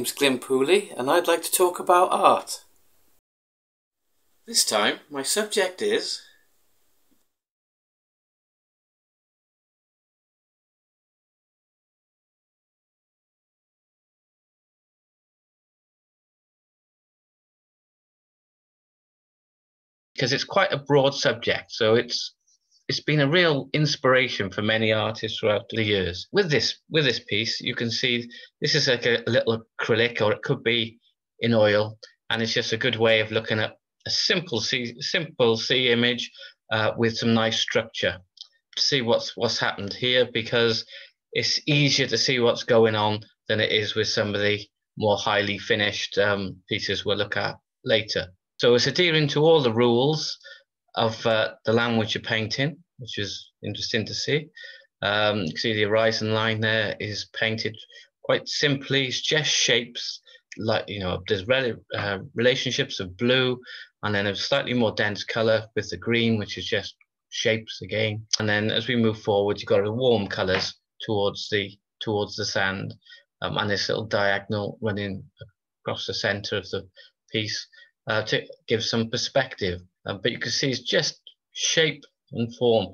name's Glyn Pooley and I'd like to talk about art. This time my subject is because it's quite a broad subject, so it's been a real inspiration for many artists throughout the years. With this piece, you can see this is like a little acrylic, or it could be in oil, and it's just a good way of looking at a simple sea image with some nice structure to see what's happened here, because it's easier to see what's going on than it is with some of the more highly finished pieces we'll look at later. So it's adhering to all the rules of the language you're painting, which is interesting to see. You can see the horizon line there is painted quite simply. It's just shapes, like, you know, there's relationships of blue, and then a slightly more dense color with the green, which is just shapes again. And then as we move forward, you've got the warm colors towards the sand, and this little diagonal running across the center of the piece to give some perspective. But you can see it's just shape and form.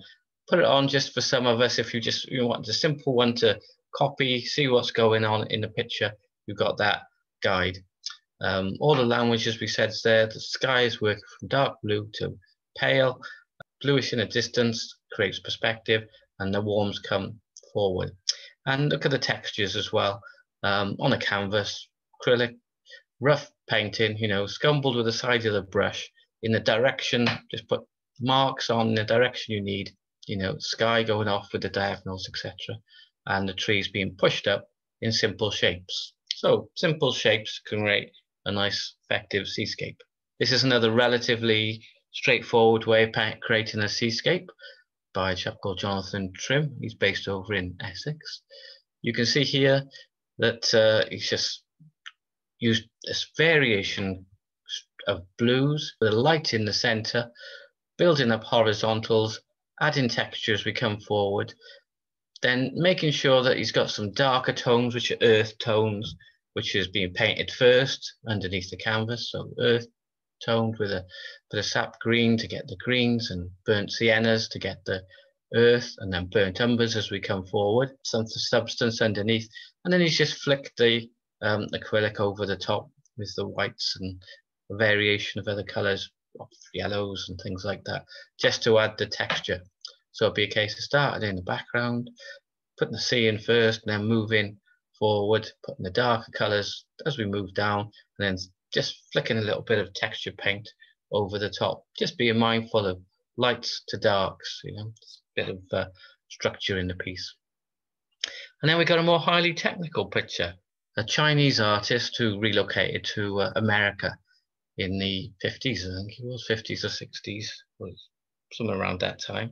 Put it on just for some of us. If you want a simple one to copy, see what's going on in the picture, you've got that guide. All the language, as we said, is there. The sky is working from dark blue to pale. Bluish in the distance creates perspective, and the warms come forward. And look at the textures as well. On a canvas, acrylic, rough painting, you know, scumbled with the side of the brush in the direction, just put marks on the direction you need, you know, sky going off with the diagonals, etc., and the trees being pushed up in simple shapes. So simple shapes can create a nice effective seascape. This is another relatively straightforward way of creating a seascape by a chap called Jonathan Trim. He's based over in Essex. You can see here that he's just used this variation of blues with a light in the center, building up horizontals, adding texture as we come forward, then making sure that he's got some darker tones, which are earth tones, which is being painted first underneath the canvas. So earth toned with a bit of sap green to get the greens, and burnt siennas to get the earth, and then burnt umbers as we come forward, some substance underneath, and then he's just flicked the acrylic over the top with the whites and a variation of other colors, yellows and things like that, just to add the texture. So it'd be a case of starting in the background, putting the sea in first, and then moving forward, putting the darker colors as we move down, and then just flicking a little bit of texture paint over the top. Just being mindful of lights to darks, you know, a bit of structure in the piece. And then we got a more highly technical picture. A Chinese artist who relocated to America in the 50s, I think it was 50s or 60s, was somewhere around that time.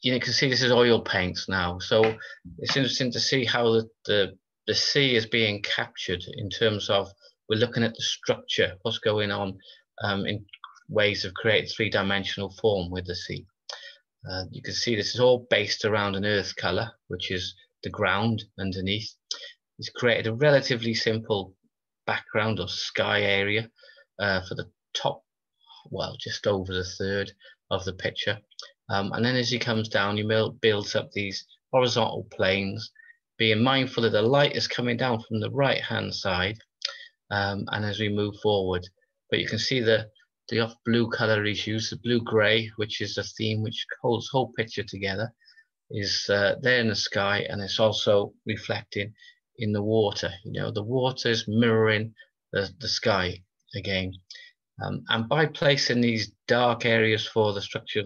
You can see this is oil paints now, so it's interesting to see how the sea is being captured in terms of, we're looking at the structure, what's going on in ways of creating three-dimensional form with the sea. You can see this is all based around an earth color, which is the ground underneath. He's created a relatively simple background or sky area for the top, well, just over the third of the picture. And then as he comes down, he builds up these horizontal planes, being mindful that the light is coming down from the right-hand side, and as we move forward. But you can see the off blue color he's used, the blue-gray, which is a theme which holds the whole picture together, is there in the sky, and it's also reflecting in the water. You know, the water is mirroring the sky again. And by placing these dark areas for the structure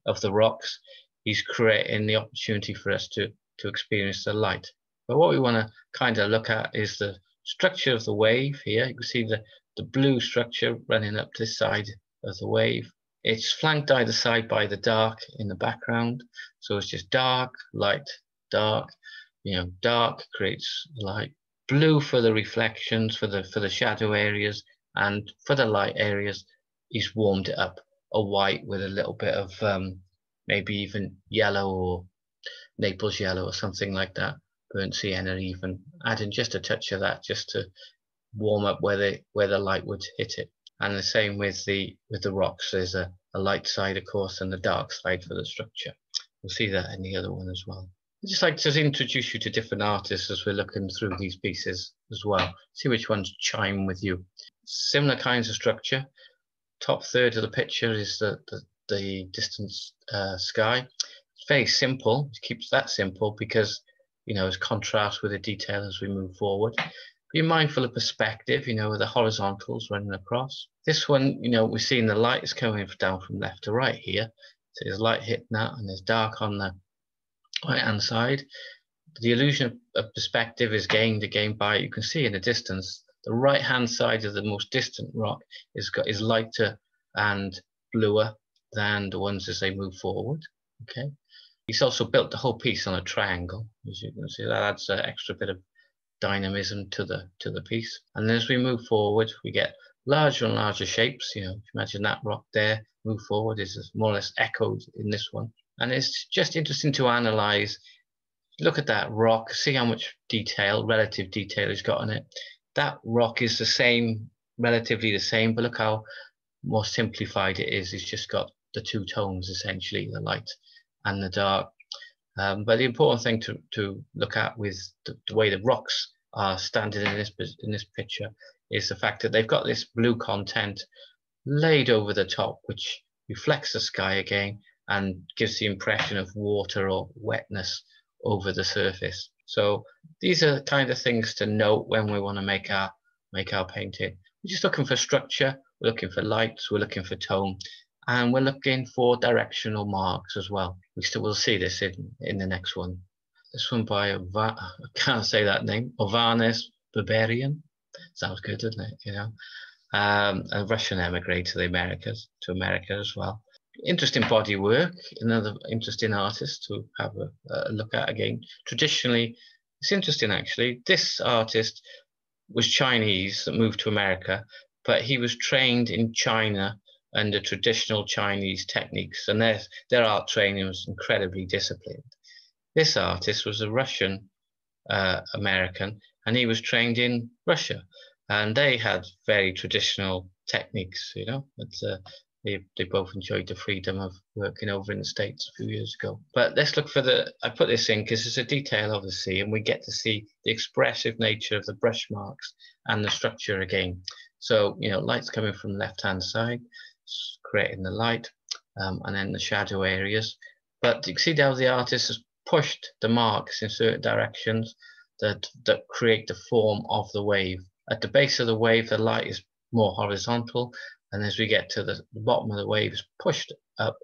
of the rocks, he's creating the opportunity for us to experience the light. But what we want to kind of look at is the structure of the wave here. You can see the blue structure running up this side of the wave. It's flanked either side by the dark in the background. So it's just dark, light, dark. You know, dark creates light. Blue for the reflections, for the shadow areas, and for the light areas, he's warmed it up. A white with a little bit of maybe even yellow or Naples yellow or something like that. Burnt sienna, even adding just a touch of that, just to warm up where the light would hit it. And the same with the rocks. There's a light side, of course, and the dark side for the structure. We'll see that in the other one as well. I'd just like to introduce you to different artists as we're looking through these pieces as well. See which ones chime with you. Similar kinds of structure. Top third of the picture is the distant sky. It's very simple. It keeps that simple because, you know, it's contrast with the detail as we move forward. Be mindful of perspective, you know, with the horizontals running across. This one, you know, we're seeing the light is coming down from left to right here. So there's light hitting that, and there's dark on the right-hand side. The illusion of perspective is gained again by, you can see in the distance, the right-hand side of the most distant rock is lighter and bluer than the ones as they move forward. Okay. He's also built the whole piece on a triangle, as you can see. That adds an extra bit of dynamism to the piece. And as we move forward, we get larger and larger shapes. You know, imagine that rock there move forward is more or less echoed in this one. And it's just interesting to analyze. Look at that rock, see how much detail, relative detail it's got on it. That rock is the same, relatively the same, but look how more simplified it is. It's just got the two tones essentially, the light and the dark. But the important thing to look at with the way the rocks are standing in this picture is the fact that they've got this blue content laid over the top, which reflects the sky again and gives the impression of water or wetness over the surface. So these are the kind of things to note when we want to make our painting. We're just looking for structure, we're looking for lights, we're looking for tone, and we're looking for directional marks as well. We'll see this in the next one. This one by I can't say that name. Ovanes, Berberian. Sounds good, doesn't it? You know, a Russian emigrate to America as well. Interesting body work. Another interesting artist to have a look at again. Traditionally, it's interesting actually. This artist was Chinese that moved to America, but he was trained in China under traditional Chinese techniques, and their art training was incredibly disciplined. This artist was a Russian American, and he was trained in Russia, and they had very traditional techniques, you know. But they both enjoyed the freedom of working over in the States a few years ago. But let's look for I put this in because it's a detail obviously, and we get to see the expressive nature of the brush marks and the structure again. So, you know, light's coming from the left-hand side, creating the light, and then the shadow areas. But you can see how the artist has pushed the marks in certain directions that create the form of the wave. At the base of the wave, the light is more horizontal, and as we get to the bottom of the wave, it's pushed up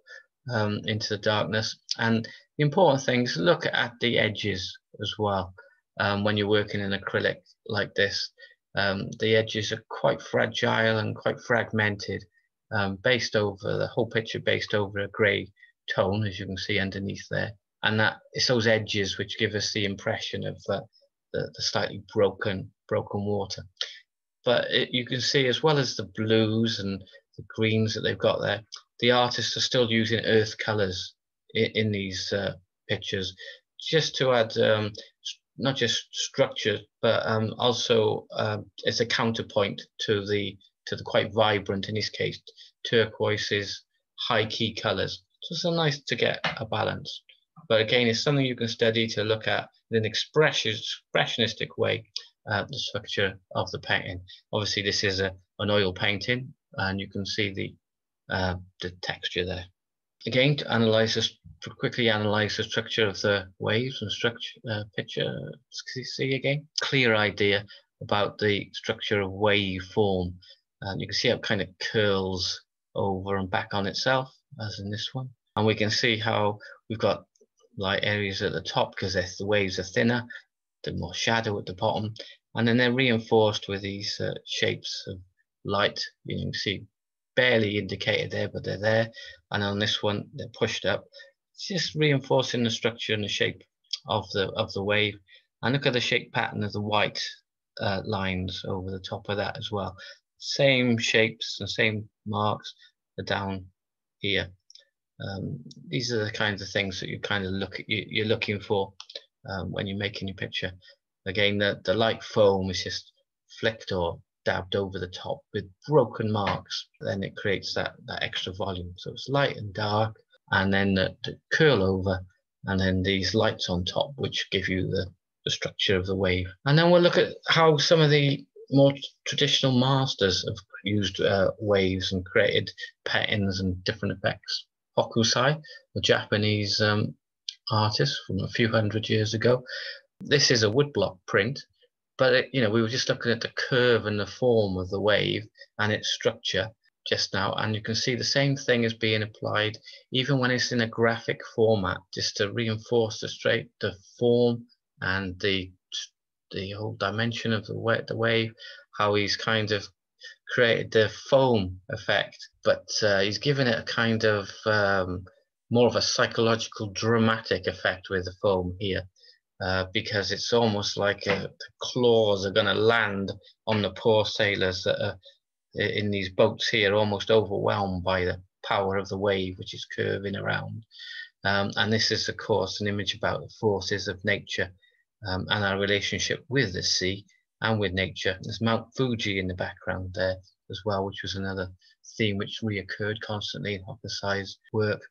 into the darkness. And the important thing is look at the edges as well. When you're working in acrylic like this, the edges are quite fragile and quite fragmented, based over the whole picture, based over a grey tone, as you can see underneath there. And that it's those edges which give us the impression of the slightly broken water. But you can see, as well as the blues and the greens that they've got there, the artists are still using earth colours in these pictures, just to add not just structure, but also as a counterpoint to the quite vibrant, in this case, turquoises, high key colours. So it's nice to get a balance. But again, it's something you can study to look at in an expressionistic way, the structure of the painting. Obviously, this is an oil painting, and you can see the texture there. Again, to quickly analyze the structure of the waves and structure picture, see again, clear idea about the structure of wave form. You can see how it kind of curls over and back on itself, as in this one. And we can see how we've got light areas at the top because the waves are thinner, the more shadow at the bottom, and then they're reinforced with these shapes of light. You can see barely indicated there, but they're there. And on this one, they're pushed up. It's just reinforcing the structure and the shape of the wave. And look at the shape pattern of the white lines over the top of that as well. Same shapes and same marks are down here. These are the kinds of things that you're looking for when you're making your picture. Again, the light foam is just flicked or dabbed over the top with broken marks. Then it creates that extra volume. So it's light and dark, and then the curl over, and then these lights on top, which give you the structure of the wave. And then we'll look at how some of the more traditional masters have used waves and created patterns and different effects. Hokusai, the Japanese artist from a few hundred years ago. This is a woodblock print, but we were just looking at the curve and the form of the wave and its structure just now, and you can see the same thing is being applied even when it's in a graphic format, just to reinforce the form and the whole dimension of the wave, how he's kind of created the foam effect, but he's given it a kind of more of a psychological dramatic effect with the foam here, because it's almost like the claws are going to land on the poor sailors that are in these boats here, almost overwhelmed by the power of the wave which is curving around. And this is, of course, an image about the forces of nature and our relationship with the sea and with nature. There's Mount Fuji in the background there as well, which was another theme which reoccurred constantly in Hokusai's work.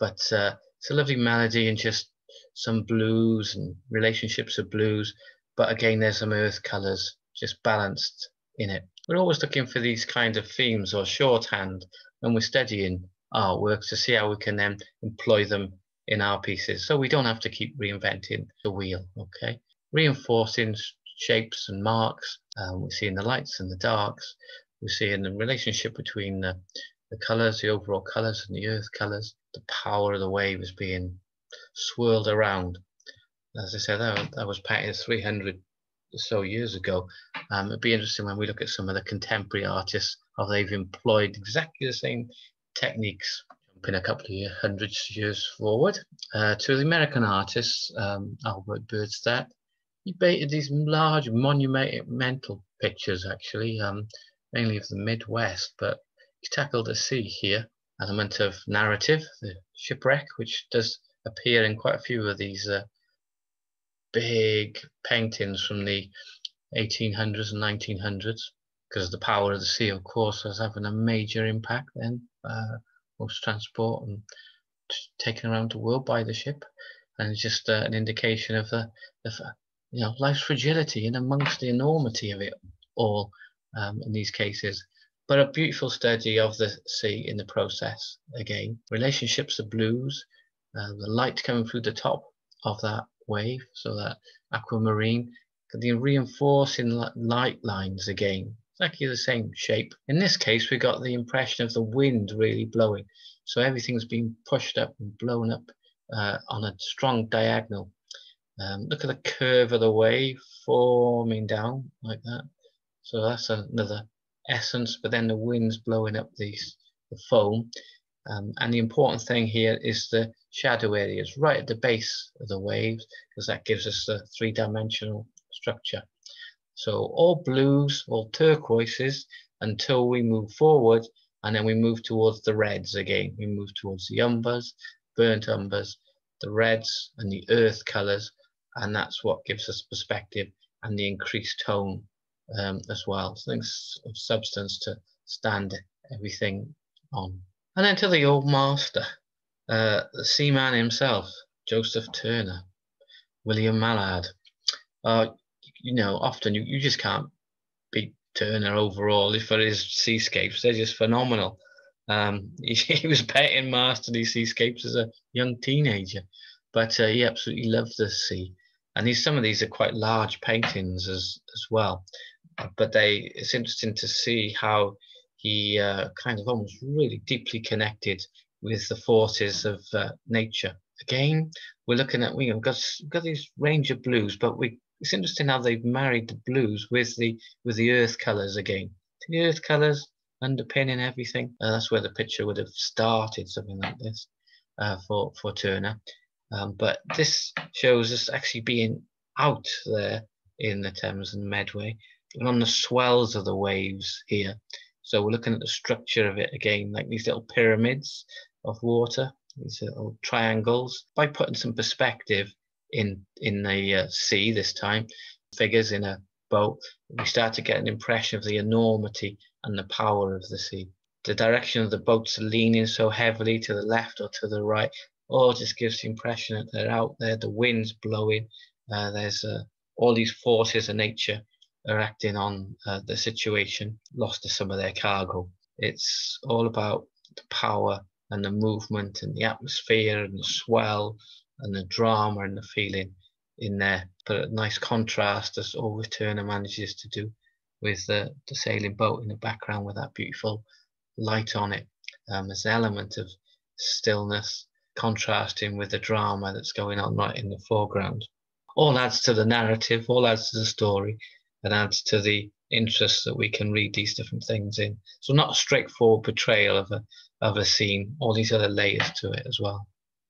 But it's a lovely melody and just some blues and relationships of blues. But again, there's some earth colours just balanced in it. We're always looking for these kind of themes or shorthand when we're studying artwork to see how we can then employ them in our pieces, so we don't have to keep reinventing the wheel. Okay, reinforcing shapes and marks. We see in the lights and the darks. We see in the relationship between the colours, the overall colours, and the earth colours. The power of the wave is being swirled around. As I said, that was painted 300 or so years ago. It'd be interesting when we look at some of the contemporary artists, how they've employed exactly the same techniques. Jumping a couple of hundred years forward to the American artist Albert Bierstadt. He painted these large monumental pictures, actually, mainly of the Midwest, but he tackled the sea here. Element of narrative, the shipwreck, which does appear in quite a few of these big paintings from the 1800s and 1900s, because the power of the sea, of course, was having a major impact then. Most transport and taken around the world by the ship, and it's just an indication of the life's fragility and amongst the enormity of it all in these cases. But a beautiful study of the sea in the process. Again, relationships of blues, the light coming through the top of that wave, so that aquamarine, the reinforcing light lines again. Exactly the same shape. In this case, we got the impression of the wind really blowing. So everything's been pushed up and blown up on a strong diagonal. Look at the curve of the wave forming down like that. So that's another essence, but then the wind's blowing up the foam. And the important thing here is the shadow areas right at the base of the waves, because that gives us the three-dimensional structure. So all blues, all turquoises until we move forward, and then we move towards the reds again. We move towards the umbers, burnt umbers, the reds and the earth colours, and that's what gives us perspective and the increased tone as well. Things of substance to stand everything on. And then to the old master, the seaman himself, Joseph Turner, William Mallard. Often you just can't beat Turner overall for his seascapes. They're just phenomenal. He was painting master these seascapes as a young teenager, but he absolutely loved the sea. And some of these are quite large paintings as well. But it's interesting to see how he kind of almost really deeply connected with the forces of nature. Again, we're looking at, we've got these range of blues, but it's interesting how they've married the blues with the earth colours again. The earth colours underpinning everything. That's where the picture would have started, something like this, for Turner. But this shows us actually being out there in the Thames and Medway, and on the swells of the waves here. So we're looking at the structure of it again, like these little pyramids of water, these little triangles. By putting some perspective in the sea this time, figures in a boat, we start to get an impression of the enormity and the power of the sea. The direction of the boats leaning so heavily to the left or to the right, all just gives the impression that they're out there, the wind's blowing, there's all these forces of nature are acting on the situation, lost to some of their cargo. It's all about the power and the movement and the atmosphere and the swell and the drama and the feeling in there. But a nice contrast, as always Turner manages to do, with the sailing boat in the background with that beautiful light on it. There's an element of stillness contrasting with the drama that's going on right in the foreground. All adds to the narrative, all adds to the story, and adds to the interest that we can read these different things in. So not a straightforward portrayal of a scene, all these other layers to it as well.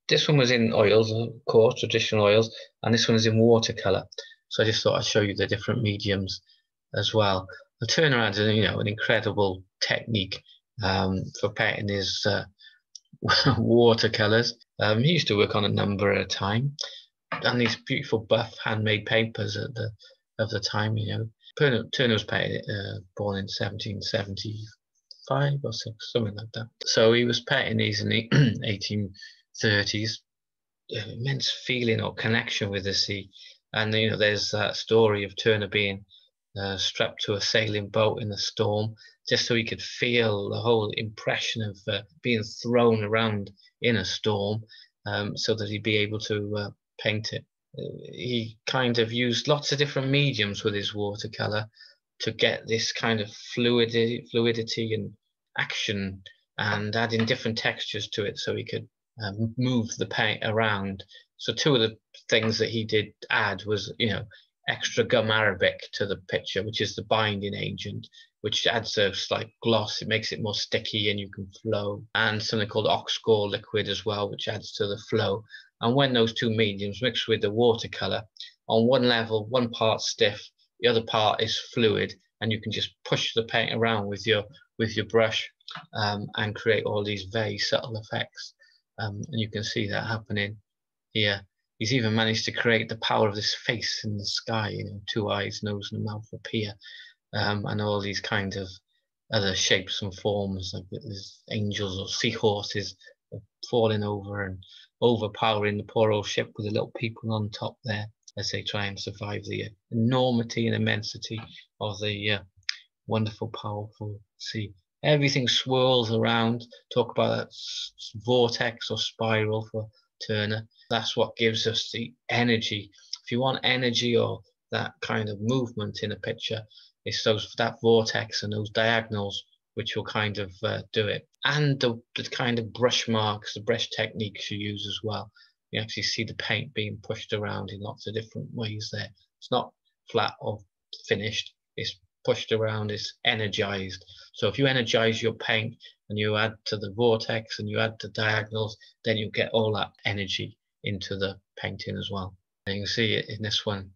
This one was in oils, of course, traditional oils, and this one is in watercolour. So I just thought I'd show you the different mediums as well. The Turner had an incredible technique for painting his watercolours. He used to work on a number at a time, and these beautiful buff handmade papers of the time. Turner was born in 1775 or 6, something like that. So he was painting these in the 1830s. Immense feeling or connection with the sea, and there's that story of Turner being strapped to a sailing boat in a storm, just so he could feel the whole impression of being thrown around in a storm, so that he'd be able to paint it. He kind of used lots of different mediums with his watercolor to get this kind of fluidity and action, and adding different textures to it so he could move the paint around. So two of the things that he did add was, extra gum arabic to the picture, which is the binding agent, which adds a slight gloss. It makes it more sticky and you can flow. And something called oxgall liquid as well, which adds to the flow. And when those two mediums mix with the watercolor, on one level, one part stiff, the other part is fluid, and you can just push the paint around with your brush and create all these very subtle effects. And you can see that happening here. He's even managed to create the power of this face in the sky, 2 eyes, nose and mouth appear, and all these kinds of other shapes and forms, like there's angels or seahorses falling over and overpowering the poor old ship with the little people on top there as they try and survive the enormity and immensity of the wonderful, powerful sea. Everything swirls around. Talk about that vortex or spiral for Turner. That's what gives us the energy. If you want energy or that kind of movement in a picture, it's that vortex and those diagonals which will kind of do it. And the kind of brush marks, the brush techniques you use as well. You actually see the paint being pushed around in lots of different ways there. It's not flat or finished. It's pushed around, it's energized. So if you energize your paint and you add to the vortex and you add the diagonals, then you get all that energy into the painting as well. And you can see it in this one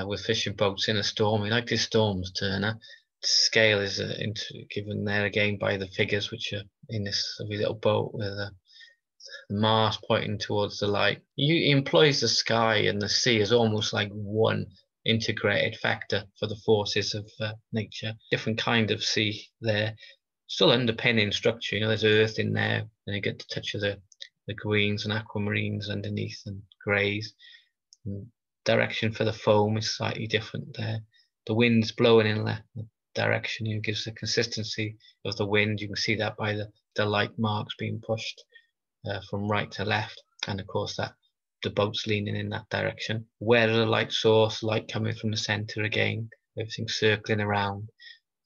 with fishing boats in a storm. We like these storms, Turner. The scale is given there again by the figures which are in this lovely little boat with the mast pointing towards the light. He employs the sky and the sea as almost like one integrated factor for the forces of nature. Different kind of sea there, still underpinning structure. There's earth in there, and you get the touch of the greens and aquamarines underneath and greys. And direction for the foam is slightly different there. The wind's blowing in left direction. It gives the consistency of the wind. You can see that by the light marks being pushed from right to left, and of course that the boat's leaning in that direction. Where the light source, light coming from the center again, everything circling around,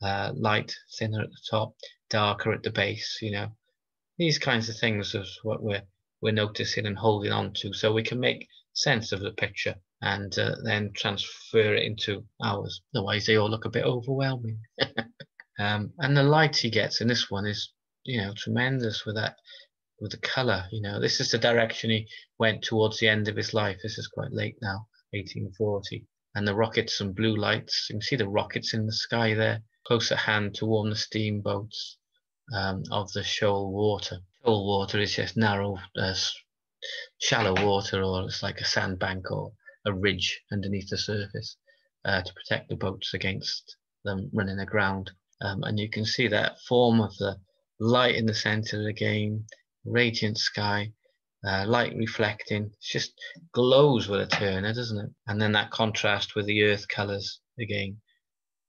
light thinner at the top, darker at the base. These kinds of things is what we're noticing and holding on to, so we can make sense of the picture and then transfer it into ours. Otherwise they all look a bit overwhelming. And the light he gets in this one is tremendous with the colour. This is the direction he went towards the end of his life. This is quite late now, 1840. And the rockets and blue lights, you can see the rockets in the sky there, close at hand to warm the steamboats of the shoal water. Shoal water is just narrow, shallow water, or it's like a sandbank or a ridge underneath the surface. to protect the boats against them running aground. And you can see that form of the light in the center again, radiant sky, light reflecting. It just glows with a Turner, doesn't it? And then that contrast with the earth colors again,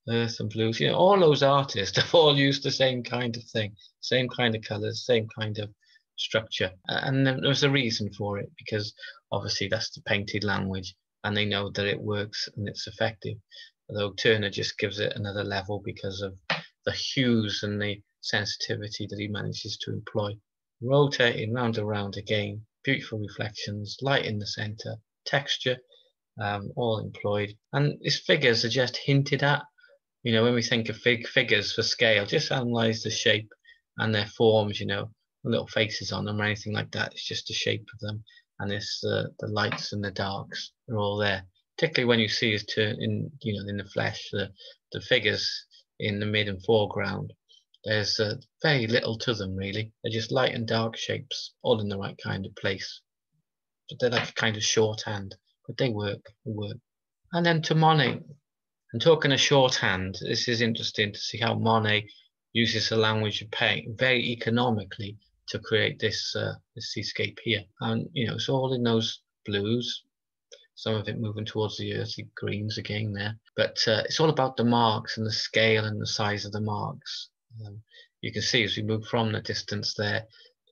earth and blues. You know, all those artists have all used the same kind of thing, same kind of colors, same kind of structure. And there's a reason for it, because obviously that's the painted language, and they know that it works and it's effective. Although Turner just gives it another level because of the hues and the sensitivity that he manages to employ. Rotating round and round again, beautiful reflections, light in the center, texture, all employed. And his figures are just hinted at. You know, when we think of figures for scale, just analyze the shape and their forms, you know, little faces on them or anything like that. It's just the shape of them, and it's the lights and the darks are all there. Particularly when you see his turn in, you know, in the flesh, the figures in the mid and foreground. There's very little to them really. They're just light and dark shapes, all in the right kind of place. But they're like a kind of shorthand, but they work. And then to Monet. And talking of shorthand, this is interesting to see how Monet uses the language of paint very economically to create this seascape here. And you know, it's all in those blues, some of it moving towards the earthy greens again there. But it's all about the marks and the scale and the size of the marks. You can see as we move from the distance there,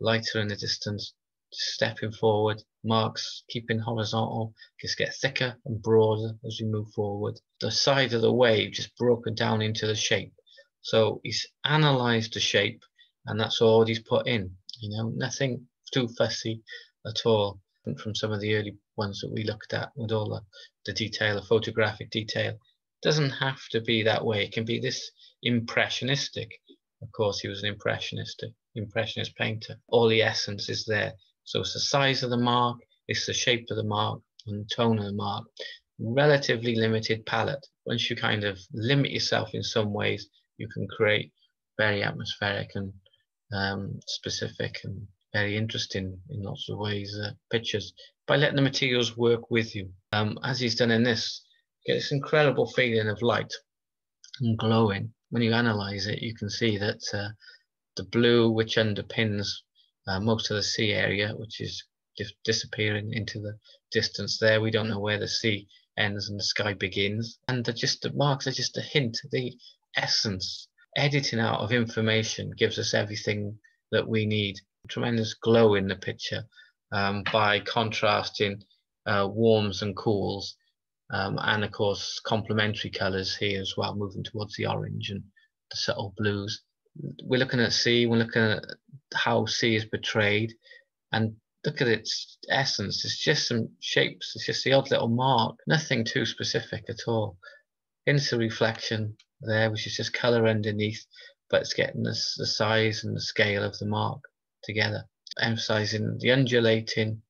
lighter in the distance, stepping forward, marks keeping horizontal, just get thicker and broader as we move forward. The side of the wave just broken down into the shape. So he's analysed the shape, and that's all he's put in. You know, nothing too fussy at all. From some of the early ones that we looked at with all the detail, the photographic detail. It doesn't have to be that way. It can be this impressionistic. Of course, he was an impressionist painter. All the essence is there. So it's the size of the mark, it's the shape of the mark, and the tone of the mark. Relatively limited palette. Once you kind of limit yourself in some ways, you can create very atmospheric and specific and very interesting in lots of ways pictures by letting the materials work with you. As he's done in this, you get this incredible feeling of light and glowing. When you analyze it, you can see that the blue, which underpins most of the sea area, which is just disappearing into the distance there. We don't know where the sea ends and the sky begins. And the marks are just a hint. The essence, editing out of information gives us everything that we need. Tremendous glow in the picture by contrasting warms and cools, and of course complementary colours here as well, moving towards the orange and the subtle blues. We're looking at sea, we're looking at how sea is portrayed, and look at its essence. It's just some shapes, it's just the odd little mark, nothing too specific at all. Into reflection there, which is just colour underneath, but it's getting the size and the scale of the mark together, emphasizing the undulating,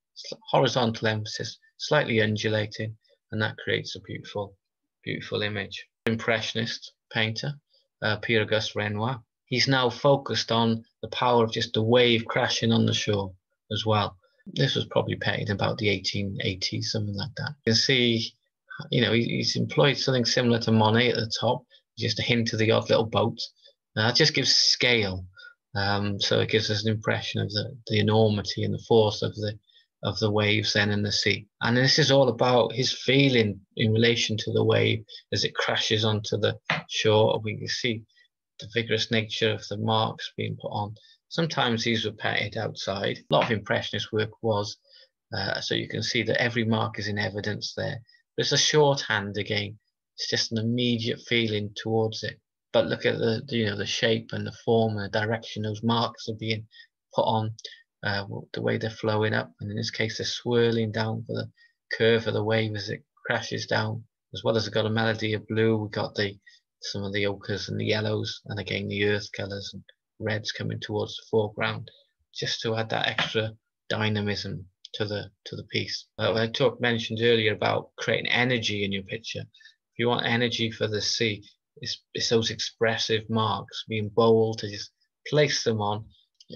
horizontal emphasis, slightly undulating, and that creates a beautiful image. Impressionist painter, Auguste Renoir. He's now focused on the power of just the wave crashing on the shore as well. This was probably painted about the 1880s, something like that. You can see, you know, he's employed something similar to Monet at the top, just a hint of the odd little boat. That just gives scale. So it gives us an impression of the enormity and the force of the waves then in the sea. And this is all about his feeling in relation to the wave as it crashes onto the shore. We can see the vigorous nature of the marks being put on. Sometimes these were painted outside. A lot of impressionist work was, so you can see that every mark is in evidence there. But it's a shorthand again. It's just an immediate feeling towards it. But look at the shape and the form and the direction those marks are being put on, the way they're flowing up, and in this case they're swirling down for the curve of the wave as it crashes down. As well as it's got a melody of blue, we've got some of the ochres and the yellows, and again the earth colours and reds coming towards the foreground, just to add that extra dynamism to the piece. I mentioned earlier about creating energy in your picture. If you want energy for the sea, it's those expressive marks, being bold, to just place them on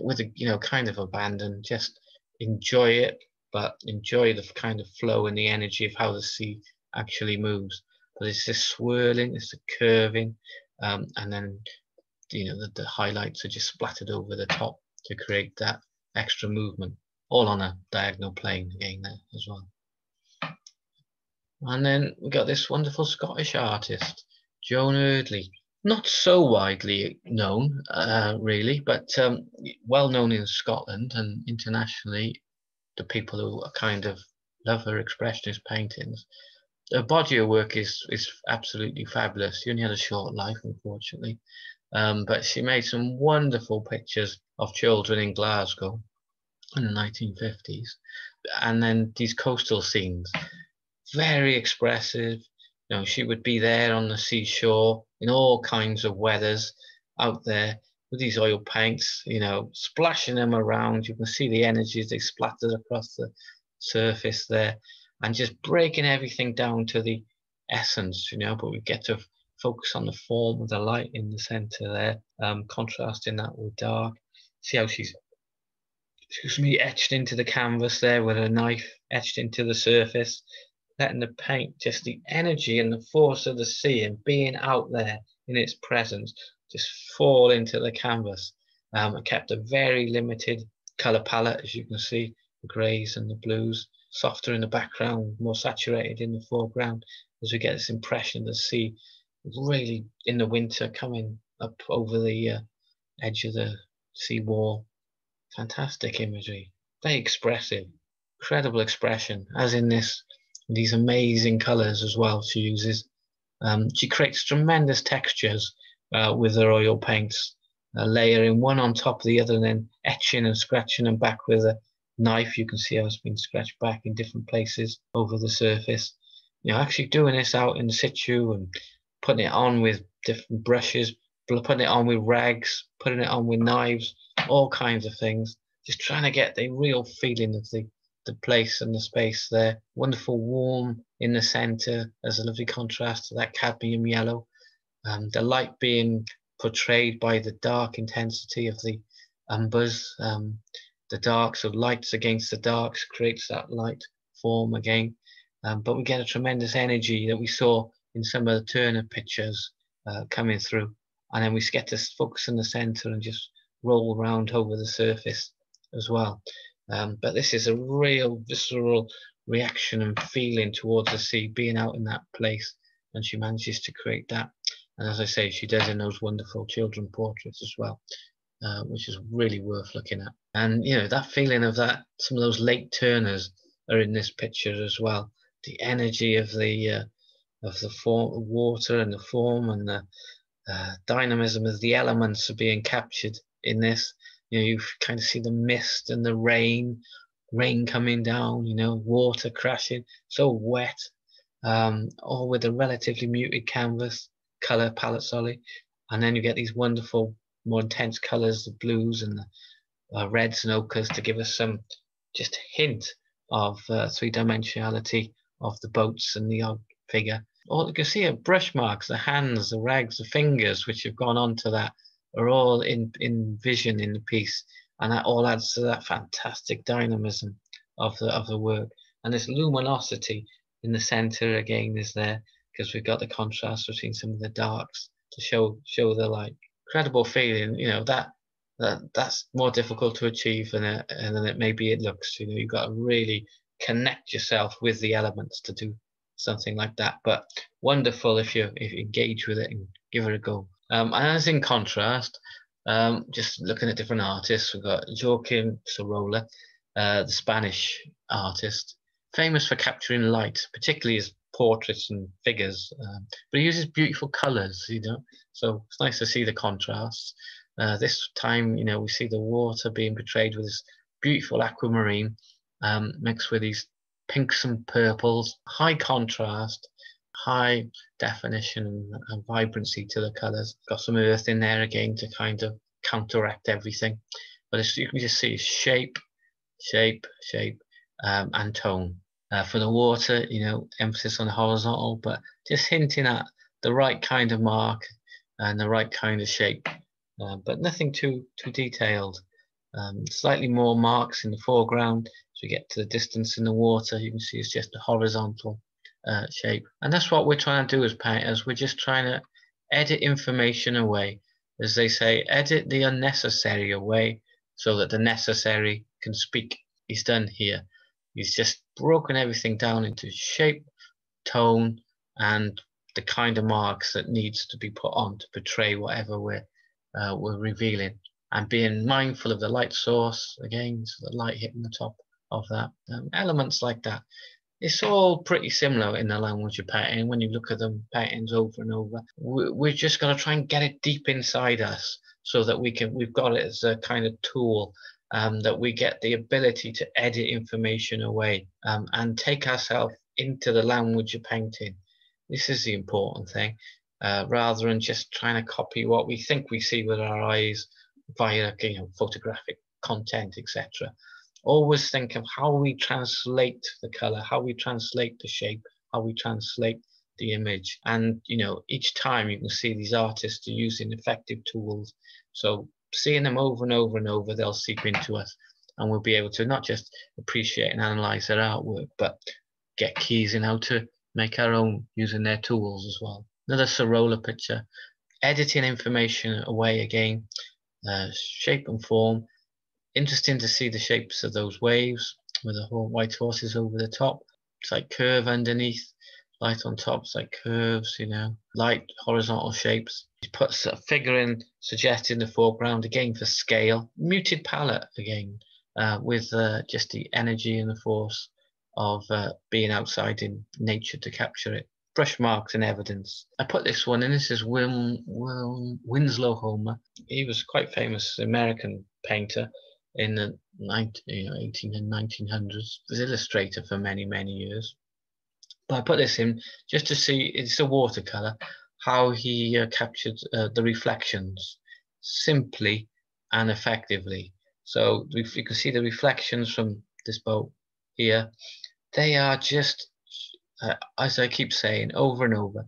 with a kind of abandon. Just enjoy it, but enjoy the kind of flow and the energy of how the sea actually moves. but it's this swirling, it's the curving, and then the highlights are just splattered over the top to create that extra movement, all on a diagonal plane again there as well. And then we got this wonderful Scottish artist, Joan Eardley. Not so widely known, really, but well known in Scotland and internationally. The people who are kind of love her expressionist paintings. Her body of work is absolutely fabulous. She only had a short life, unfortunately, but she made some wonderful pictures of children in Glasgow in the 1950s, and then these coastal scenes, very expressive. She would be there on the seashore in all kinds of weathers out there with these oil paints, splashing them around. You can see the energies they splattered across the surface there, and just breaking everything down to the essence, but we get to focus on the form of the light in the center there, contrasting that with dark. See how she's, etched into the canvas there with her knife etched into the surface, letting the paint, just the energy and the force of the sea and being out there in its presence, just fall into the canvas. And kept a very limited color palette, as you can see, the greys and the blues, softer in the background, more saturated in the foreground, as we get this impression of the sea really in the winter coming up over the edge of the sea wall. Fantastic imagery, very expressive, incredible expression, as in these amazing colors as well she uses. She creates tremendous textures with her oil paints, layering one on top of the other and then etching and scratching them back with a knife. You can see how it's been scratched back in different places over the surface. Actually doing this out in situ and putting it on with different brushes, putting it on with rags, putting it on with knives, all kinds of things, just trying to get the real feeling of the place and the space there. Wonderful warm in the center as a lovely contrast to that cadmium yellow. The light being portrayed by the dark intensity of the umbers. The darks of lights against the darks creates that light form again. But we get a tremendous energy that we saw in some of the Turner pictures coming through. And then we get to focus in the center and just roll around over the surface as well. But this is a real visceral reaction and feeling towards the sea, being out in that place, and she manages to create that. And as I say, she does in those wonderful children portraits as well, which is really worth looking at. And that feeling of that, some of those late Turners are in this picture as well. The energy of the form, water and the form, and the dynamism of the elements are being captured in this. You kind of see the mist and the rain coming down, water crashing, so wet, all with a relatively muted canvas, color palette, sorry. And then you get these wonderful, more intense colors, the blues and the reds and ochres, to give us some just hint of three-dimensionality of the boats and the odd figure. All you can see are brush marks, the hands, the rags, the fingers, which have gone onto that, are all in vision in the piece, and that all adds to that fantastic dynamism of the work. And this luminosity in the center again is there, because we've got the contrast between some of the darks to show the light. Incredible feeling, that's more difficult to achieve than it maybe it looks. You've got to really connect yourself with the elements to do something like that. But wonderful if you engage with it and give it a go. And as in contrast, just looking at different artists, we've got Joaquin Sorolla, the Spanish artist, famous for capturing light, particularly his portraits and figures, but he uses beautiful colors, so it's nice to see the contrasts. This time, we see the water being portrayed with this beautiful aquamarine, mixed with these pinks and purples, high contrast, high definition and vibrancy to the colors. Got some earth in there again to kind of counteract everything, but you can just see shape, and tone. For the water, emphasis on the horizontal, but just hinting at the right kind of mark and the right kind of shape, but nothing too detailed. Slightly more marks in the foreground. As we get to the distance in the water, you can see it's just a horizontal shape. And that's what we're trying to do as painters. We're just trying to edit information away. As they say, edit the unnecessary away so that the necessary can speak. He's done here. He's just broken everything down into shape, tone, and the kind of marks that needs to be put on to portray whatever we're revealing. And being mindful of the light source, again, so the light hitting the top of that. Elements like that. It's all pretty similar in the language of painting. When you look at them paintings over and over, we're just going to try and get it deep inside us so that we've got it as a kind of tool, that we get the ability to edit information away, and take ourselves into the language of painting. This is the important thing, rather than just trying to copy what we think we see with our eyes via, photographic content, etc. Always think of how we translate the color, how we translate the shape, how we translate the image. And, each time you can see these artists are using effective tools. So seeing them over and over and over, they'll seep into us, and we'll be able to not just appreciate and analyze their artwork, but get keys in how to make our own using their tools as well. Another Sorolla picture, editing information away again, shape and form. Interesting to see the shapes of those waves with the white horses over the top. It's like curve underneath, light on top. It's like curves, light horizontal shapes. He puts a figure in, suggesting the foreground again for scale. Muted palette again, with just the energy and the force of being outside in nature to capture it. Brush marks and evidence. I put this one in. This is Winslow Homer. He was quite famous American painter in the 18 and 1900s. Was illustrator for many years. But I put this in just to see, it's a watercolor, how he captured the reflections simply and effectively. So you can see the reflections from this boat here. They are just, as I keep saying over and over,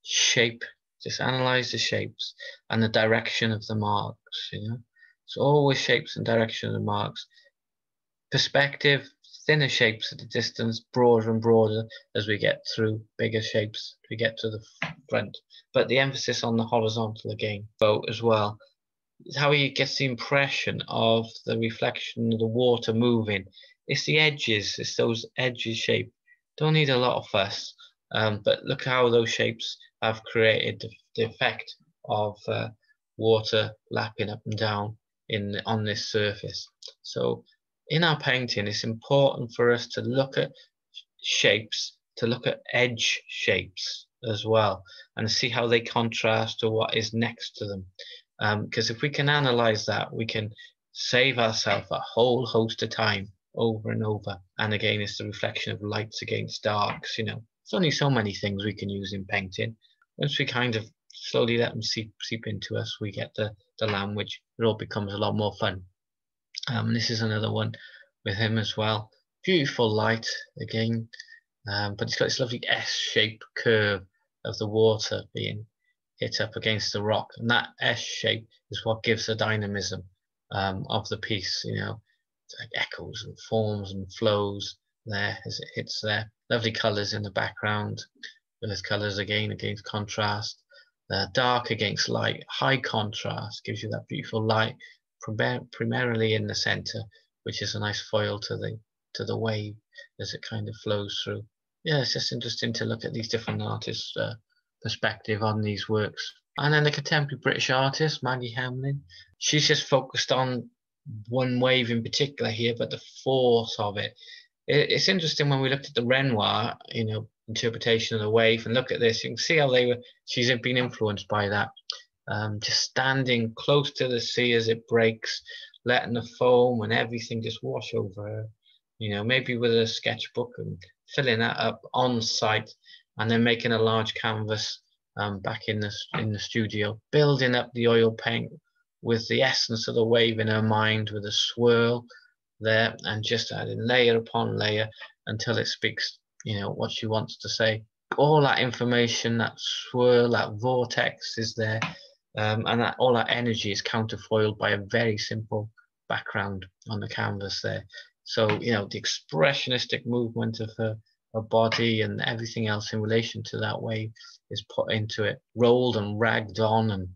shape. Just analyze the shapes and the direction of the marks, So always shapes and direction of the marks. Perspective, thinner shapes at a distance, broader and broader as we get through bigger shapes, we get to the front. But the emphasis on the horizontal again, boat as well. It's how he gets the impression of the reflection of the water moving. It's the edges, it's those edges shape. Don't need a lot of fuss, but look how those shapes have created the effect of water lapping up and down on this surface. So in our painting, it's important for us to look at shapes, to look at edge shapes as well, and see how they contrast to what is next to them. Because if we can analyze that, we can save ourselves a whole host of time over and over. And again, it's the reflection of lights against darks. There's only so many things we can use in painting. Once we kind of slowly let them seep into us, we get the language. It all becomes a lot more fun. This is another one with him as well. Beautiful light again, but it's got this lovely S-shaped curve of the water being hit up against the rock, and that S shape is what gives the dynamism of the piece. It's like echoes and forms and flows there as it hits there. Lovely colours in the background, earth colours again against contrast. Dark against light, high contrast gives you that beautiful light, primarily in the centre, which is a nice foil to the wave as it kind of flows through. Yeah, it's just interesting to look at these different artists' perspective on these works. And then the contemporary British artist, Maggi Hamling, she's just focused on one wave in particular here, but the force of it. It's interesting when we looked at the Renoir, interpretation of the wave, and look at this, you can see how she's been influenced by that. Just standing close to the sea as it breaks, letting the foam and everything just wash over her. Maybe with a sketchbook and filling that up on site, and then making a large canvas back in the studio, building up the oil paint with the essence of the wave in her mind, with a swirl there, and just adding layer upon layer until it speaks, what she wants to say. All that information, that swirl, that vortex is there, and that all that energy is counterfoiled by a very simple background on the canvas there. So the expressionistic movement of a body, and everything else in relation to that wave is put into it, rolled and ragged on and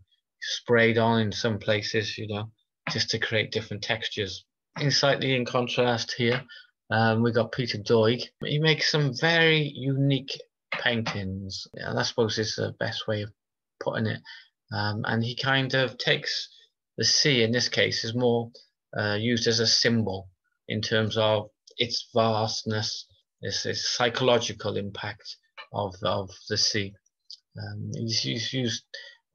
sprayed on in some places, you know, just to create different textures. Slightly in contrast here, we got Peter Doig. He makes some very unique paintings, and I suppose is the best way of putting it. And he kind of takes the sea, in this case, is more used as a symbol in terms of its vastness, this psychological impact of the sea. He's used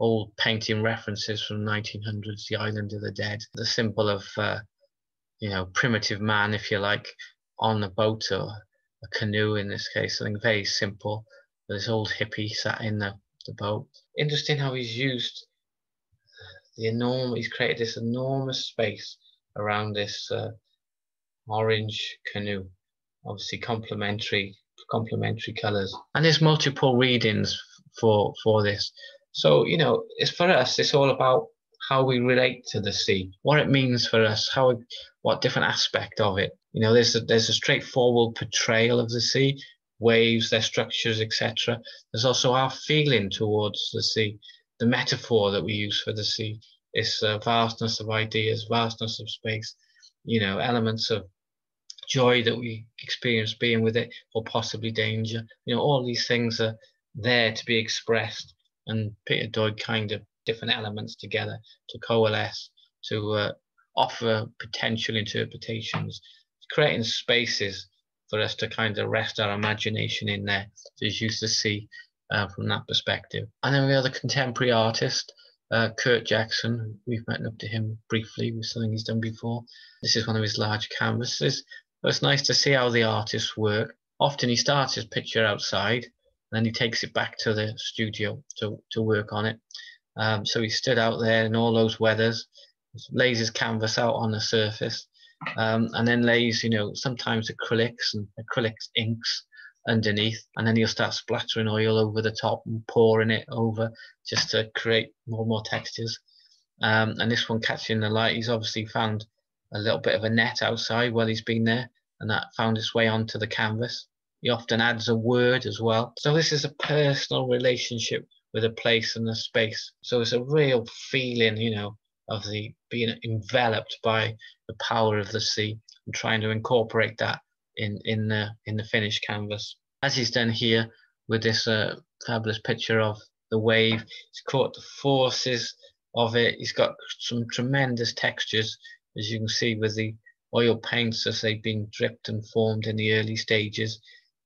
old painting references from 1900s, the Island of the Dead, the symbol of you know, primitive man, if you like, on a boat or a canoe in this case, something very simple. This old hippie sat in the boat. Interesting how he's used he's created this enormous space around this orange canoe, obviously complementary colors, and there's multiple readings for this. So, you know, it's for us, it's all about how we relate to the sea, what it means for us, what different aspect of it. You know, there's a straightforward portrayal of the sea, waves, their structures, etc. There's also our feeling towards the sea, the metaphor that we use for the sea, this vastness of ideas, vastness of space, you know, elements of joy that we experience being with it, or possibly danger. You know, all these things are there to be expressed, and Peter Doig kind of different elements together to coalesce, to offer potential interpretations, creating spaces for us to kind of rest our imagination in there, to use the sea from that perspective. And then we have the contemporary artist, Kurt Jackson. We've met up to him briefly with something he's done before. This is one of his large canvases. But it's nice to see how the artists work. Often he starts his picture outside, and then he takes it back to the studio to work on it. So he stood out there in all those weathers, lays his canvas out on the surface, and then lays, you know, sometimes acrylics and acrylics inks underneath, and then he'll start splattering oil over the top and pouring it over just to create more and more textures. And this one catching the light, he's obviously found a little bit of a net outside while he's been there, and that found its way onto the canvas. He often adds a word as well. So this is a personal relationship with a place and a space. So it's a real feeling, you know, of the being enveloped by the power of the sea, and trying to incorporate that in the finished canvas, as he's done here with this fabulous picture of the wave. He's caught the forces of it. He's got some tremendous textures, as you can see, with the oil paints as they've been dripped and formed in the early stages.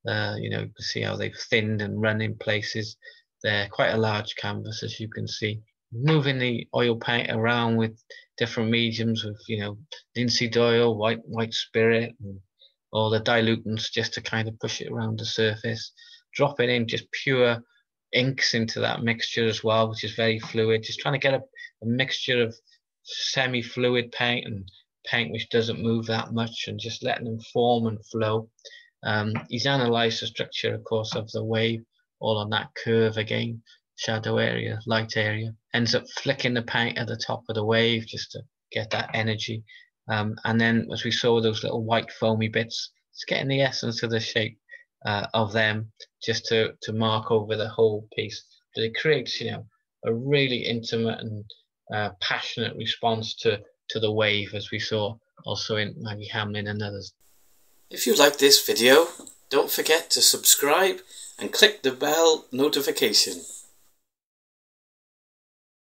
You know, you can see how they've thinned and run in places. They're quite a large canvas, as you can see. Moving the oil paint around with different mediums, with, you know, linseed oil, white spirit, and all the dilutants, just to kind of push it around the surface. Dropping in just pure inks into that mixture as well, which is very fluid. Just trying to get a mixture of semi-fluid paint and paint which doesn't move that much, and just letting them form and flow. He's analysed the structure, of course, of the wave, all on that curve again, shadow area, light area. Ends up flicking the paint at the top of the wave just to get that energy. And then, as we saw, those little white foamy bits, it's getting the essence of the shape of them, just to mark over the whole piece. But it creates, you know, a really intimate and passionate response to the wave, as we saw also in Maggi, Hamling and others. If you like this video, don't forget to subscribe and click the bell notification.